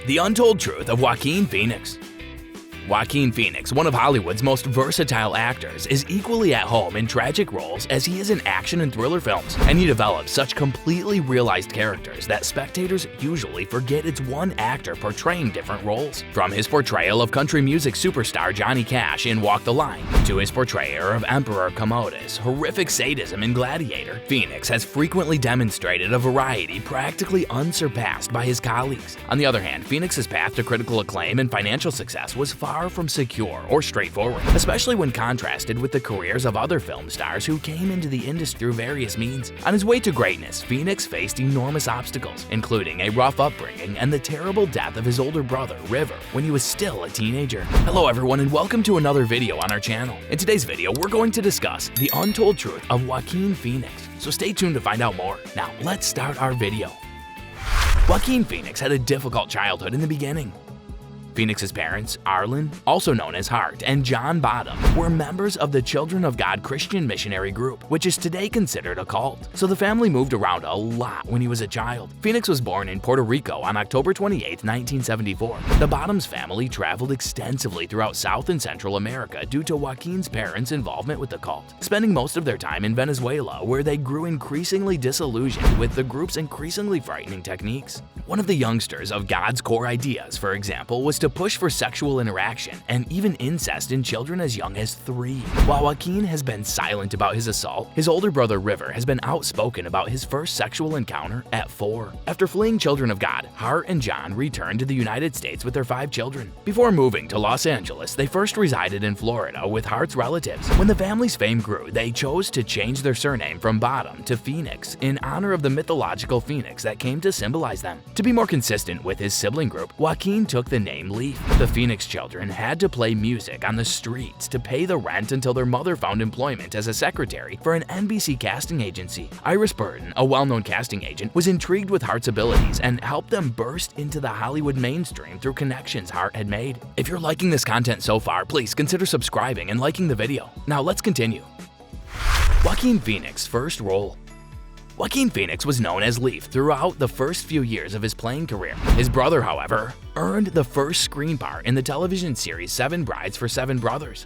The Untold Truth of Joaquin Phoenix. Joaquin Phoenix, one of Hollywood's most versatile actors, is equally at home in tragic roles as he is in action and thriller films, and he develops such completely realized characters that spectators usually forget it's one actor portraying different roles. From his portrayal of country music superstar Johnny Cash in Walk the Line, to his portrayal of Emperor Commodus' horrific sadism in Gladiator, Phoenix has frequently demonstrated a variety practically unsurpassed by his colleagues. On the other hand, Phoenix's path to critical acclaim and financial success was far from secure or straightforward, especially when contrasted with the careers of other film stars who came into the industry through various means. On his way to greatness, Phoenix faced enormous obstacles, including a rough upbringing and the terrible death of his older brother, River, when he was still a teenager. Hello everyone and welcome to another video on our channel. In today's video, we're going to discuss the untold truth of Joaquin Phoenix, so stay tuned to find out more. Now, let's start our video. Joaquin Phoenix had a difficult childhood in the beginning. Phoenix's parents, Arlen, also known as Hart, and John Bottom, were members of the Children of God Christian missionary group, which is today considered a cult. So the family moved around a lot when he was a child. Phoenix was born in Puerto Rico on October 28, 1974. The Bottoms family traveled extensively throughout South and Central America due to Joaquin's parents' involvement with the cult, spending most of their time in Venezuela, where they grew increasingly disillusioned with the group's increasingly frightening techniques. One of the youngsters of God's core ideas, for example, was to push for sexual interaction and even incest in children as young as 3. While Joaquin has been silent about his assault, his older brother River has been outspoken about his first sexual encounter at 4. After fleeing Children of God, Hart and John returned to the United States with their 5 children. Before moving to Los Angeles, they first resided in Florida with Hart's relatives. When the family's fame grew, they chose to change their surname from Bottom to Phoenix in honor of the mythological phoenix that came to symbolize them. To be more consistent with his sibling group, Joaquin took the name Leaf. The Phoenix children had to play music on the streets to pay the rent until their mother found employment as a secretary for an NBC casting agency. Iris Burton, a well-known casting agent, was intrigued with Hart's abilities and helped them burst into the Hollywood mainstream through connections Hart had made. If you're liking this content so far, please consider subscribing and liking the video. Now let's continue. Joaquin Phoenix's first role. Joaquin Phoenix was known as Leaf throughout the first few years of his playing career. His brother, however, earned the first screen part in the television series 7 Brides for 7 Brothers.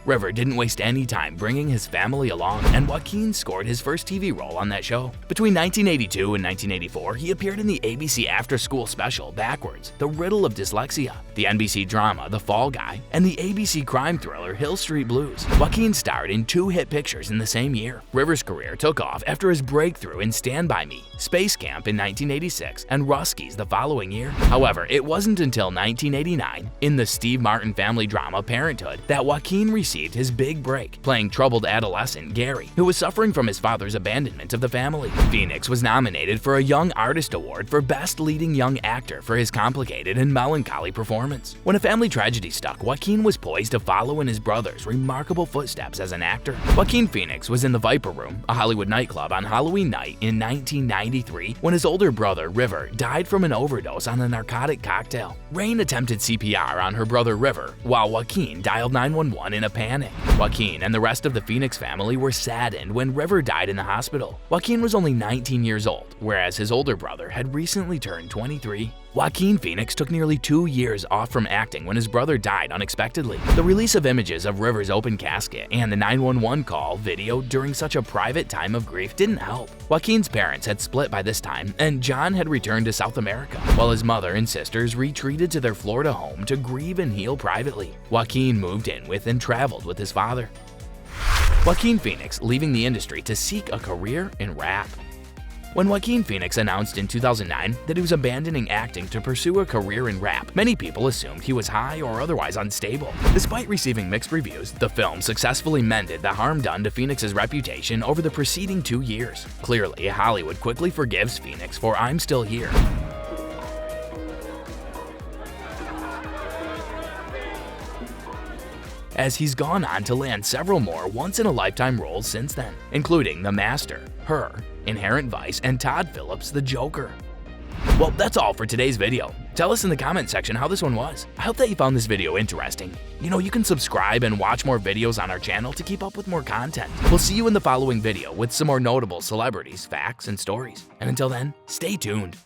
River didn't waste any time bringing his family along, and Joaquin scored his first TV role on that show. Between 1982 and 1984, he appeared in the ABC after-school special Backwards, The Riddle of Dyslexia, the NBC drama The Fall Guy, and the ABC crime thriller Hill Street Blues. Joaquin starred in 2 hit pictures in the same year. River's career took off after his breakthrough in Stand By Me, Space Camp in 1986, and Ruskies the following year. However, it wasn't until 1989, in the Steve Martin family drama Parenthood, that Joaquin received his big break, playing troubled adolescent Gary, who was suffering from his father's abandonment of the family. Phoenix was nominated for a Young Artist Award for Best Leading Young Actor for his complicated and melancholy performance. When a family tragedy struck, Joaquin was poised to follow in his brother's remarkable footsteps as an actor. Joaquin Phoenix was in the Viper Room, a Hollywood nightclub, on Halloween night in 1993 when his older brother, River, died from an overdose on a narcotic cocktail. Rain attempted CPR on her brother, River, while Joaquin dialed 911 in a panic. Joaquin and the rest of the Phoenix family were saddened when River died in the hospital. Joaquin was only 19 years old, whereas his older brother had recently turned 23. Joaquin Phoenix took nearly 2 years off from acting when his brother died unexpectedly. The release of images of River's open casket and the 911 call video during such a private time of grief didn't help. Joaquin's parents had split by this time, and John had returned to South America, while his mother and sisters retreated to their Florida home to grieve and heal privately. Joaquin moved in with and traveled with his father. Joaquin Phoenix leaving the industry to seek a career in rap. When Joaquin Phoenix announced in 2009 that he was abandoning acting to pursue a career in rap, many people assumed he was high or otherwise unstable. Despite receiving mixed reviews, the film successfully mended the harm done to Phoenix's reputation over the preceding 2 years. Clearly, Hollywood quickly forgives Phoenix for I'm Still Here. As he's gone on to land several more once-in-a-lifetime roles since then, including The Master, Her, Inherent Vice, and Todd Phillips' The Joker. Well, that's all for today's video. Tell us in the comment section how this one was. I hope that you found this video interesting. You can subscribe and watch more videos on our channel to keep up with more content. We'll see you in the following video with some more notable celebrities, facts, and stories. And until then, stay tuned.